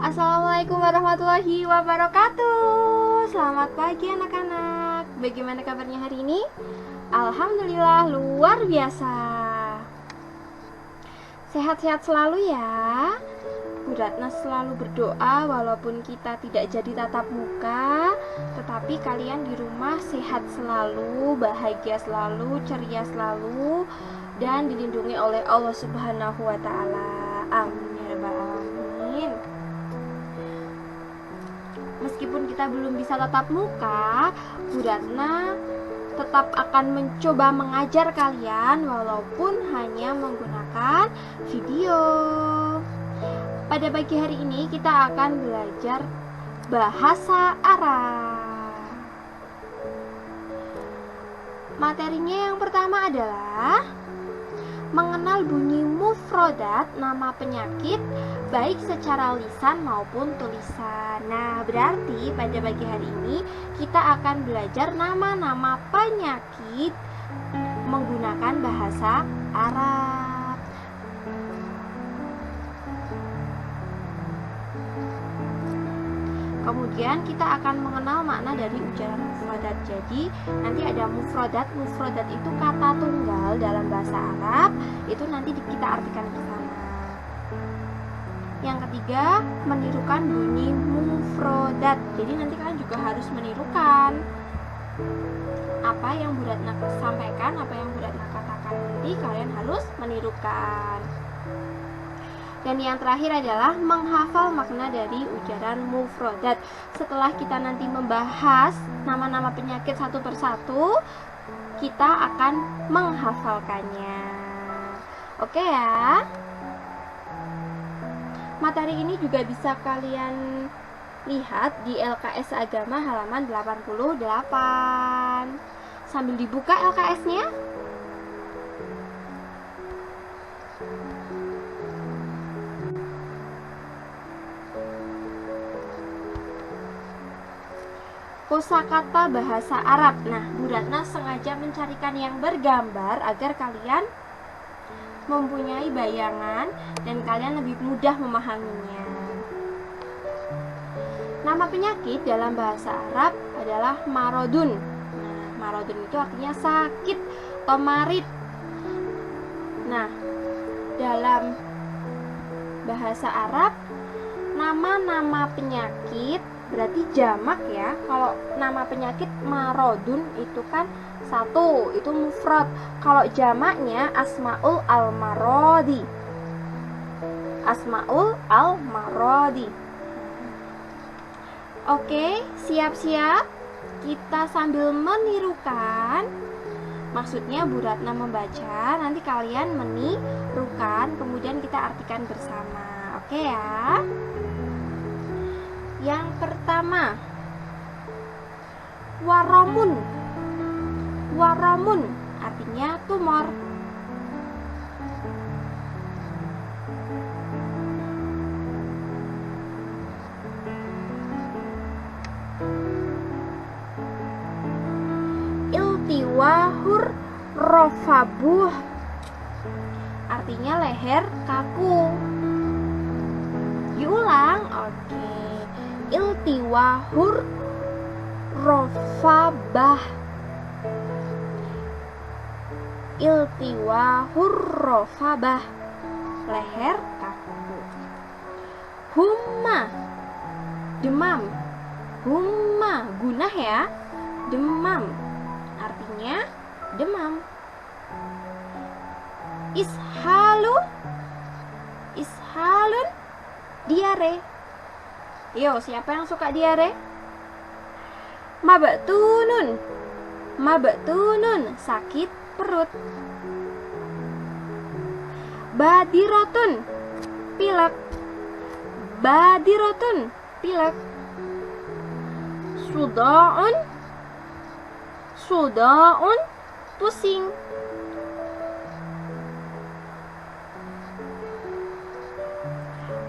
Assalamualaikum warahmatullahi wabarakatuh. Selamat pagi anak-anak. Bagaimana kabarnya hari ini? Alhamdulillah luar biasa. Sehat-sehat selalu ya. Bu Ratna selalu berdoa walaupun kita tidak jadi tatap muka, tetapi kalian di rumah sehat selalu, bahagia selalu, ceria selalu, dan dilindungi oleh Allah Subhanahu wa Ta'ala. Amin ya rabbal alamin. Meskipun kita belum bisa tatap muka, Bu Ratna tetap akan mencoba mengajar kalian walaupun hanya menggunakan video. Pada pagi hari ini kita akan belajar bahasa Arab. Materinya yang pertama adalah mengenal bunyi mufrodat nama penyakit baik secara lisan maupun tulisan. Nah, berarti pada pagi hari ini kita akan belajar nama-nama penyakit menggunakan bahasa Arab. Kemudian kita akan mengenal makna dari ujaran mufrodat. Jadi nanti ada mufrodat. Mufrodat itu kata tunggal dalam bahasa Arab. Itu nanti kita artikan bersama. Yang ketiga, menirukan bunyi mufrodat. Jadi nanti kalian juga harus menirukan apa yang Bu Ratna sampaikan, apa yang Bu Ratna katakan. Nanti kalian harus menirukan. Dan yang terakhir adalah menghafal makna dari ujaran mufrodat. Setelah kita nanti membahas nama-nama penyakit satu persatu, kita akan menghafalkannya. Oke ya. Materi ini juga bisa kalian lihat di LKS Agama halaman 88. Sambil dibuka LKS-nya. Kosakata bahasa Arab. Nah, Bu Ratna sengaja mencarikan yang bergambar agar kalian mempunyai bayangan dan kalian lebih mudah memahaminya. Nama penyakit dalam bahasa Arab adalah marodun. Nah, marodun itu artinya sakit atau marid. Nah, dalam bahasa Arab nama-nama penyakit berarti jamak ya. Kalau nama penyakit marodun itu kan satu, itu mufrad. Kalau jamaknya asmaul al-marodi. Asmaul al-marodi. Oke, siap-siap. Kita sambil menirukan. Maksudnya Bu Ratna membaca, nanti kalian menirukan, kemudian kita artikan bersama. Oke ya. Yang pertama, waramun. Waramun artinya tumor. Iltiwahur rofabuh artinya leher kaku. Diulang, oke. Iltiwahur rofabah. Iltiwahur rofabah, leher kaku. Humma, demam. Humma, gunah ya. Demam artinya demam. Ishalu, ishalun, diare. Yo, siapa yang suka diare? Mabtunun. Mabtunun, sakit perut. Badirotun, pilek. Badirotun, pilek. Sudaun, sudaun, pusing.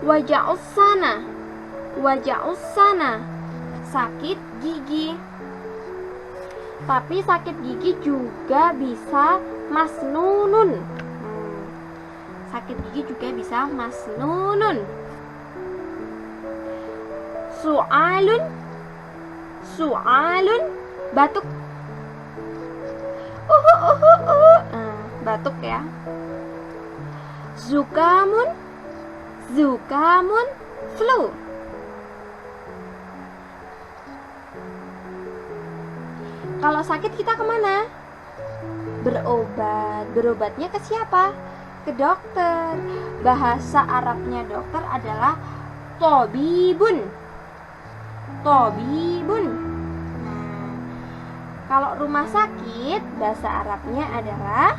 Waja'usana, waja'usana, sakit gigi. Tapi sakit gigi juga bisa masnunun. Sakit gigi juga bisa masnunun. Su'alun. Su'alun. Batuk. Batuk ya. Zukamun. Zukamun. Flu. Kalau sakit kita kemana? Berobat. Berobatnya ke siapa? Ke dokter. Bahasa Arabnya dokter adalah tobibun. Tobibun. Nah, kalau rumah sakit bahasa Arabnya adalah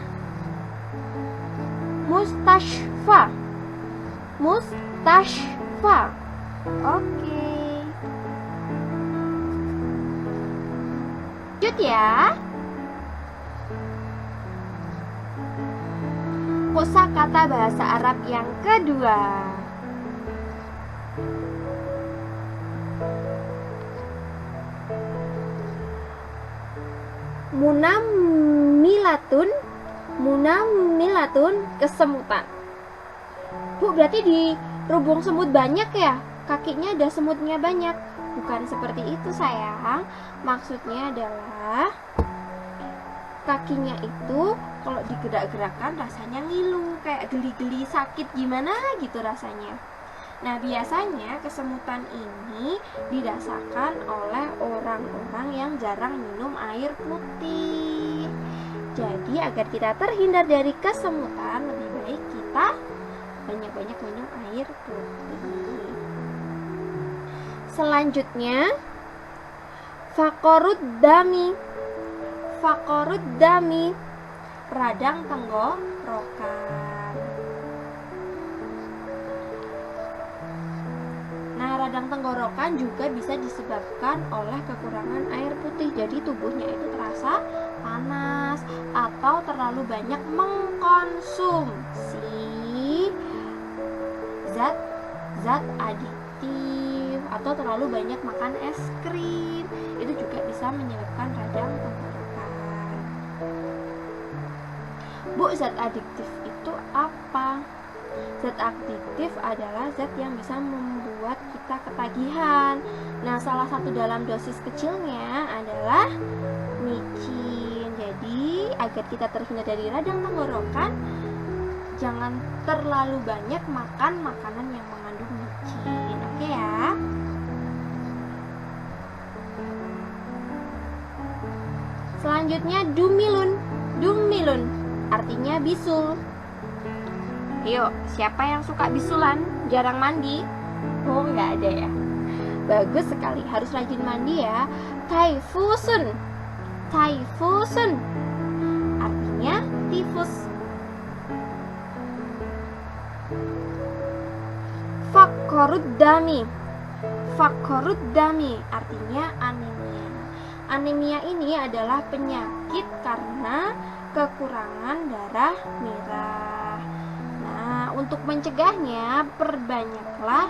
mustashfa. Mustashfa. Oke. Lanjut ya. Kosakata bahasa Arab yang kedua. Munamilatun. Munamilatun, kesemutan. Bu, berarti di rubung semut banyak ya? Kakinya ada semutnya banyak. Bukan seperti itu sayang. Maksudnya adalah kakinya itu kalau digerak-gerakkan rasanya ngilu, kayak geli-geli sakit gimana gitu rasanya. Nah, biasanya kesemutan ini dirasakan oleh orang-orang yang jarang minum air putih. Jadi agar kita terhindar dari kesemutan, lebih baik kita banyak-banyak minum air putih. Selanjutnya, faqorud dami. Faqorud dami, radang tenggorokan. Nah, radang tenggorokan juga bisa disebabkan oleh kekurangan air putih. Jadi tubuhnya itu terasa panas atau terlalu banyak mengkonsumsi zat adiktif atau terlalu banyak makan es krim. Itu juga bisa menyebabkan radang tenggorokan. Bu, zat adiktif itu apa? Zat adiktif adalah zat yang bisa membuat kita ketagihan. Nah, salah satu dalam dosis kecilnya adalah micin. Jadi, agar kita terhindar dari radang tenggorokan, jangan terlalu banyak makan makanan yang mengandung micin. Oke ya? Selanjutnya dumilun. Dumilun artinya bisul. Yuk, siapa yang suka bisulan? Jarang mandi? Oh, nggak ada ya? Bagus sekali, harus rajin mandi ya. Taifusun. Taifusun artinya tifus. Faqorud dami. Faqorud dami artinya anemia. Anemia ini adalah penyakit karena kekurangan darah merah. Nah, untuk mencegahnya, perbanyaklah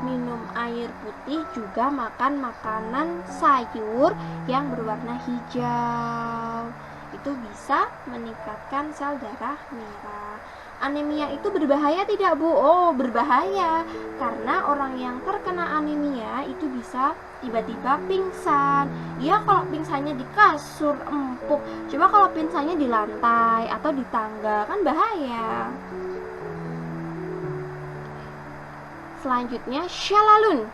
minum air putih, juga makan makanan sayur yang berwarna hijau. Itu bisa meningkatkan sel darah merah. Anemia itu berbahaya tidak, Bu? Oh, berbahaya. Karena orang yang terkena anemia itu bisa tiba-tiba pingsan. Ya, kalau pingsannya di kasur empuk. Coba kalau pingsannya di lantai atau di tangga, kan bahaya. Selanjutnya, syalalun.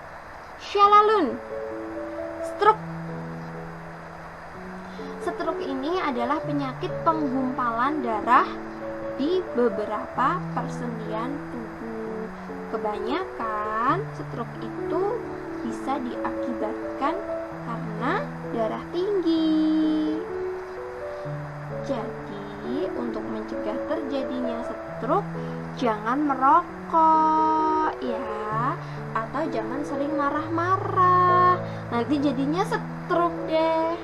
Syalalun, stroke. Stroke ini adalah penyakit penggumpalan darah di beberapa persendian tubuh. Kebanyakan stroke itu bisa diakibatkan karena darah tinggi. Jadi, untuk mencegah terjadinya stroke, jangan merokok ya, atau jangan sering marah-marah. Nanti jadinya stroke deh.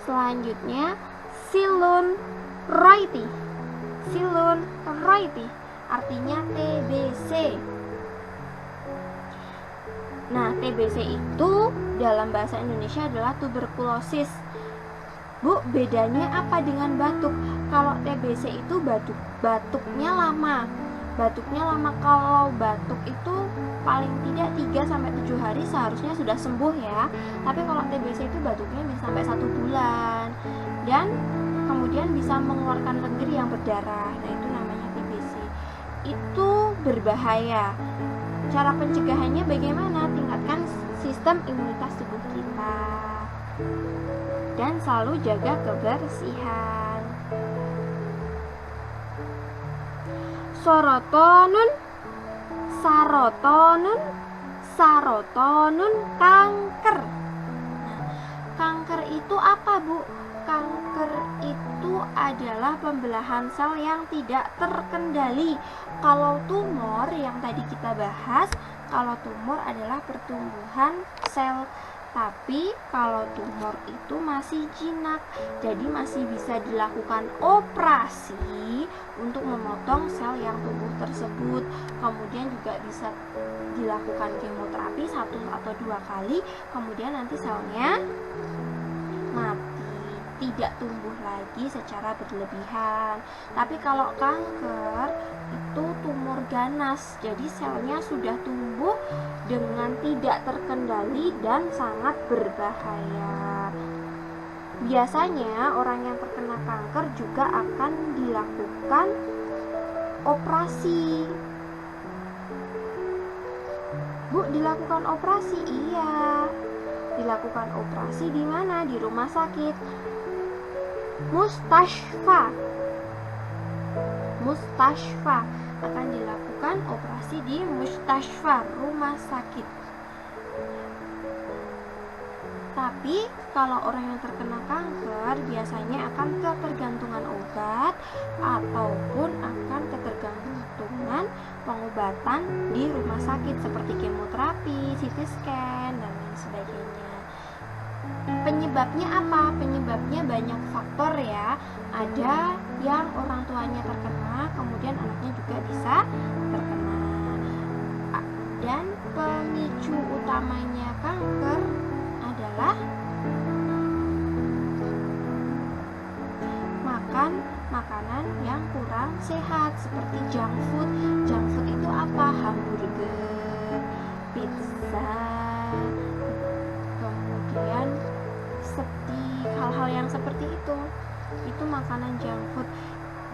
Selanjutnya, silun roiti. Silun roiti artinya TBC. Nah, TBC itu dalam bahasa Indonesia adalah tuberkulosis. Bu, bedanya apa dengan batuk? Kalau TBC itu batuknya lama. batuknya lama. Kalau batuk itu paling tidak 3-7 hari seharusnya sudah sembuh ya. Tapi kalau TBC itu batuknya bisa sampai 1 bulan dan kemudian bisa mengeluarkan lendir yang berdarah. Nah, itu namanya TBC. Itu berbahaya. Cara pencegahannya bagaimana? Tingkatkan sistem imunitas tubuh kita dan selalu jaga kebersihan. Sarotonun, kanker. Nah, kanker itu apa, Bu? Kanker itu adalah pembelahan sel yang tidak terkendali. Kalau tumor yang tadi kita bahas, kalau tumor adalah pertumbuhan sel, tapi kalau tumor itu masih jinak, jadi masih bisa dilakukan operasi untuk memotong sel yang tumbuh tersebut. Kemudian juga bisa dilakukan kemoterapi 1 atau 2 kali, kemudian nanti selnya mati, tidak tumbuh lagi secara berlebihan. Tapi kalau kanker itu tumor ganas, jadi selnya sudah tumbuh dengan tidak terkendali dan sangat berbahaya. Biasanya orang yang terkena kanker juga akan dilakukan operasi. Bu, dilakukan operasi? Iya, dilakukan operasi di mana? Di rumah sakit. Mustashfa akan dilakukan operasi di mustashfa, rumah sakit. Tapi kalau orang yang terkena kanker biasanya akan ketergantungan obat ataupun akan ketergantungan pengobatan di rumah sakit seperti kemoterapi, CT scan, dan lain sebagainya. Penyebabnya apa? Penyebabnya banyak faktor ya. Ada yang orang tuanya terkena, kemudian anaknya juga bisa terkena. Dan pemicu utamanya kanker adalah makan makanan yang kurang sehat seperti junk food. Junk food itu apa? Hamburger, pizza, kemudian steak, hal-hal yang seperti itu makanan junk food.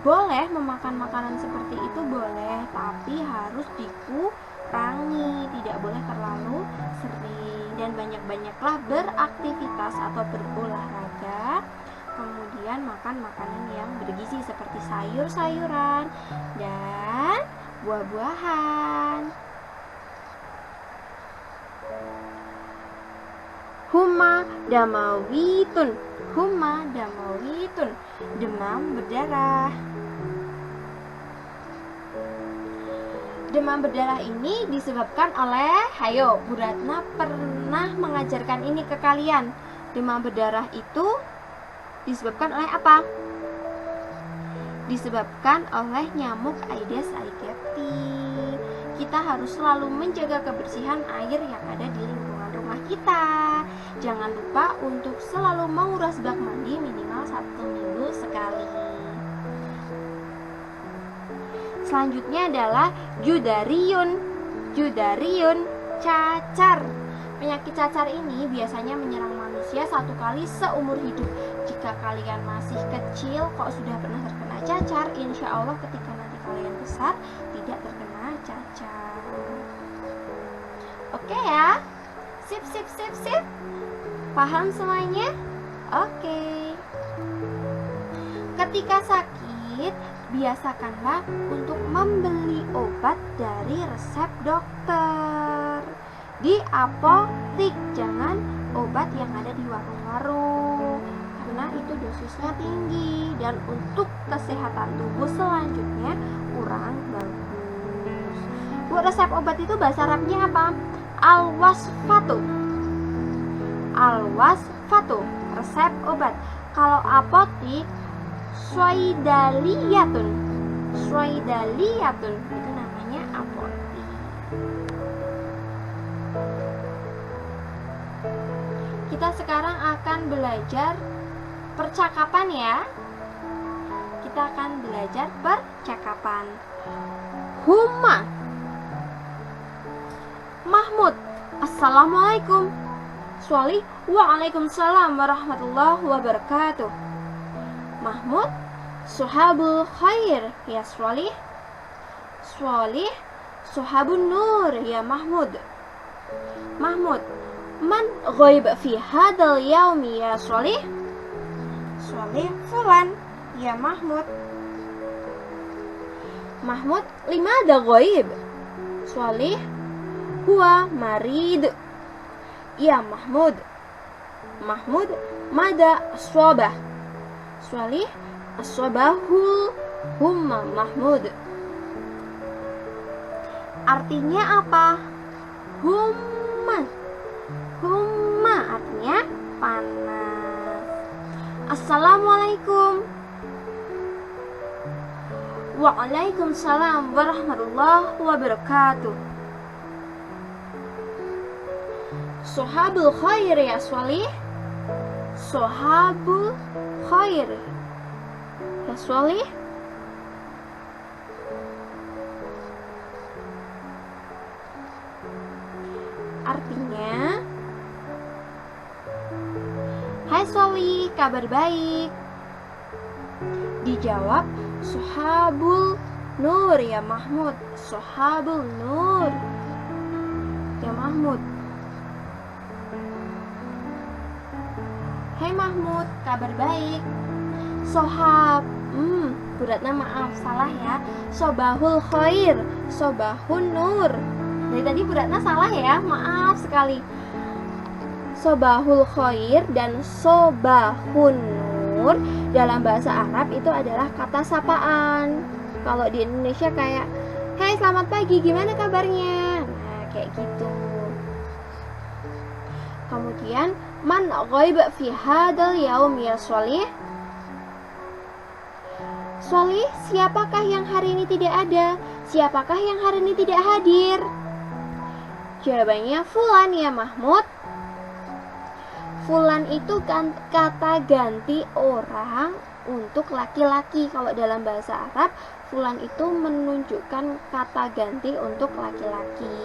Boleh memakan makanan seperti itu, boleh, tapi harus dikurangi, tidak boleh terlalu sering, dan banyak-banyaklah beraktivitas atau berolahraga. Kemudian makan makanan yang bergizi seperti sayur-sayuran dan buah-buahan. Huma damawitun, demam berdarah. Demam berdarah ini disebabkan oleh, hayo, Bu Ratna pernah mengajarkan ini ke kalian. Demam berdarah itu disebabkan oleh apa? Disebabkan oleh nyamuk Aedes aegypti. Kita harus selalu menjaga kebersihan air yang ada di lingkungan rumah kita. Jangan lupa untuk selalu menguras bak mandi minimal 1 minggu sekali. Selanjutnya adalah Judariun, cacar. Penyakit cacar ini biasanya menyerang manusia 1 kali seumur hidup. Jika kalian masih kecil kok sudah pernah terkena cacar, insya Allah ketika nanti kalian besar tidak terkena cacar. Oke ya? Sip. Paham semuanya? Oke. Ketika sakit, biasakanlah untuk membeli obat dari resep dokter di apotik, jangan obat yang ada di warung-warung karena itu dosisnya tinggi dan untuk kesehatan tubuh selanjutnya kurang bagus. Bu, resep obat itu bahasa Arabnya apa? Al-wasfatu, resep obat. Kalau apotik, swaidaliyatun, itu namanya apotik. Kita sekarang akan belajar percakapan ya. Kita akan belajar percakapan. humma. Mahmud, assalamualaikum. Swalih, waalaikumsalam warahmatullahi wabarakatuh. Mahmud, suhabul khair ya Swalih. Swalih, suhabun nur ya Mahmud. Mahmud, man ghaib fi hadal yaumi ya Swalih. Swalih, fulan ya Mahmud. Mahmud, limada ghaib? Swalih, huwa marid ya Mahmud. Mahmud, mada aswabah? Swalih, aswabahul humma Mahmud. Artinya apa? Humma. Humma artinya panas. Assalamualaikum. Waalaikumsalam warahmatullahi wabarakatuh. Sohabul khair ya Swalih. Sohabul khair ya Swalih. Artinya, hai Swalih, kabar baik. Dijawab, Sohabul nur ya Mahmud. Sohabul nur ya Mahmud. Hai Mahmud, kabar baik. Sohab, beratnya maaf, salah ya. Sobahul khair, sobahun nur. Dari tadi beratnya salah ya, maaf sekali. Sobahul khair dan sobahun nur dalam bahasa Arab itu adalah kata sapaan. Kalau di Indonesia kayak, hai selamat pagi, gimana kabarnya? Nah, kayak gitu. Kemudian, man ghaib fi hadal yaum ya Swalih. Swalih, siapakah yang hari ini tidak ada? Siapakah yang hari ini tidak hadir? Jawabannya fulan ya Mahmud. Fulan itu kan kata ganti orang untuk laki-laki. Kalau dalam bahasa Arab, fulan itu menunjukkan kata ganti untuk laki-laki.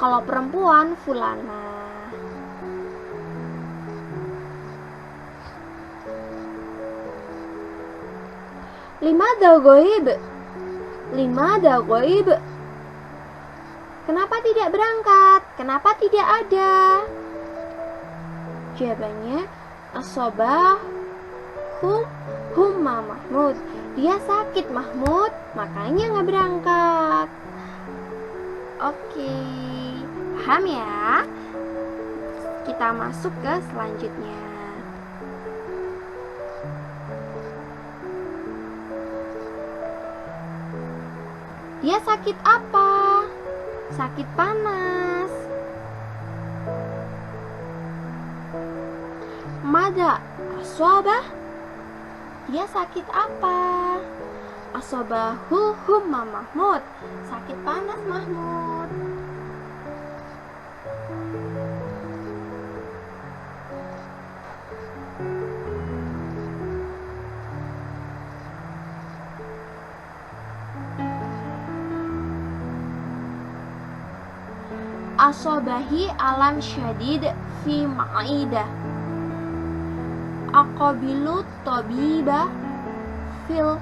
Kalau perempuan, fulana. Limada ghaib? Limada ghaib? Kenapa tidak berangkat? Kenapa tidak ada? Jawabannya, humma Mahmud. Dia sakit Mahmud, makanya nggak berangkat. Oke, paham ya? Kita masuk ke selanjutnya. Dia sakit apa? Sakit panas. Mada aswabah? Dia sakit apa? Aswabahu humma Mahmud. Sakit panas Mahmud. Asobahi alam syadid fi ma'idah. Aqabilu tabiba fil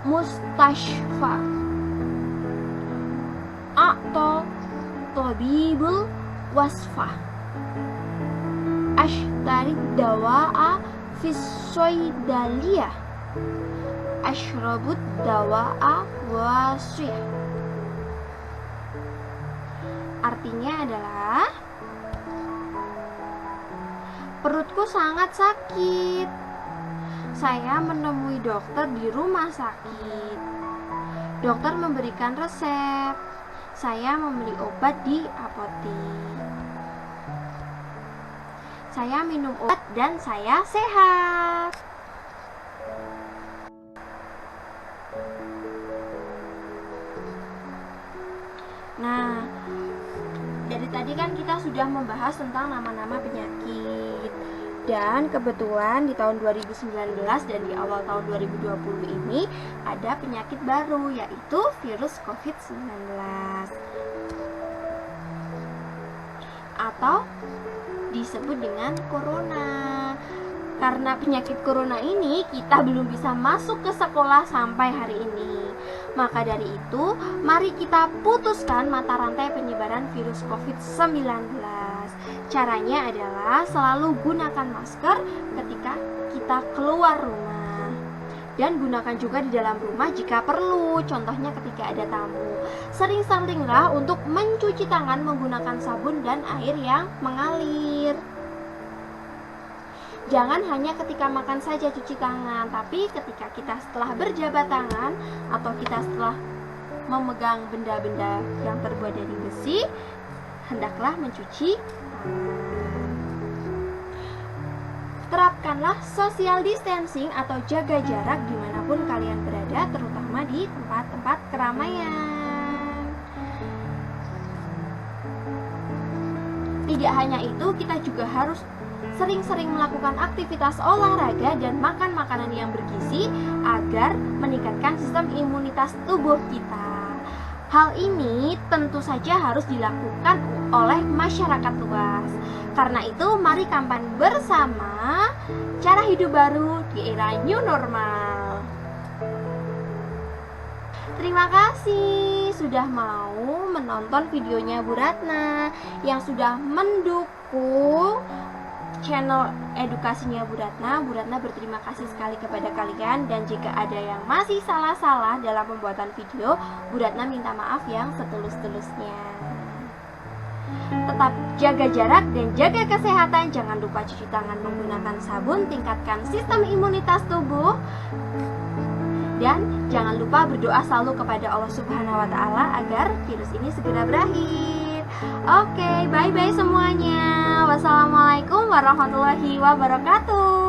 mustashfa. A'to tabibul wasfah. Ashtari dawa'a fis soidaliyah. Ashrabut dawa'a wasih. Artinya adalah, perutku sangat sakit. Saya menemui dokter di rumah sakit. Dokter memberikan resep. Saya membeli obat di apotik. Saya minum obat dan saya sehat. Nah, dari tadi kan kita sudah membahas tentang nama-nama penyakit. Dan kebetulan di tahun 2019 dan di awal tahun 2020 ini ada penyakit baru, yaitu virus COVID-19 atau disebut dengan corona. Karena penyakit corona ini kita belum bisa masuk ke sekolah sampai hari ini. Maka dari itu, mari kita putuskan mata rantai penyebaran virus COVID-19. Caranya adalah selalu gunakan masker ketika kita keluar rumah. Dan gunakan juga di dalam rumah jika perlu, contohnya ketika ada tamu. Sering-seringlah untuk mencuci tangan menggunakan sabun dan air yang mengalir. Jangan hanya ketika makan saja cuci tangan, tapi ketika kita setelah berjabat tangan atau kita setelah memegang benda-benda yang terbuat dari besi, hendaklah mencuci tangan. Terapkanlah social distancing atau jaga jarak dimanapun kalian berada, terutama di tempat-tempat keramaian. Tidak hanya itu, kita juga harus sering-sering melakukan aktivitas olahraga dan makan makanan yang bergizi agar meningkatkan sistem imunitas tubuh kita. Hal ini tentu saja harus dilakukan oleh masyarakat luas. Karena itu, mari kampanye bersama cara hidup baru di era new normal. Terima kasih sudah mau menonton videonya Bu Ratna, yang sudah mendukung channel edukasinya Bu Ratna. Bu Ratna berterima kasih sekali kepada kalian, dan jika ada yang masih salah-salah dalam pembuatan video, Bu Ratna minta maaf yang setulus-tulusnya. Tetap jaga jarak dan jaga kesehatan. Jangan lupa cuci tangan menggunakan sabun, tingkatkan sistem imunitas tubuh, dan jangan lupa berdoa selalu kepada Allah Subhanahu wa Ta'ala agar virus ini segera berakhir. Oke, bye-bye semuanya. Wassalamualaikum warahmatullahi wabarakatuh.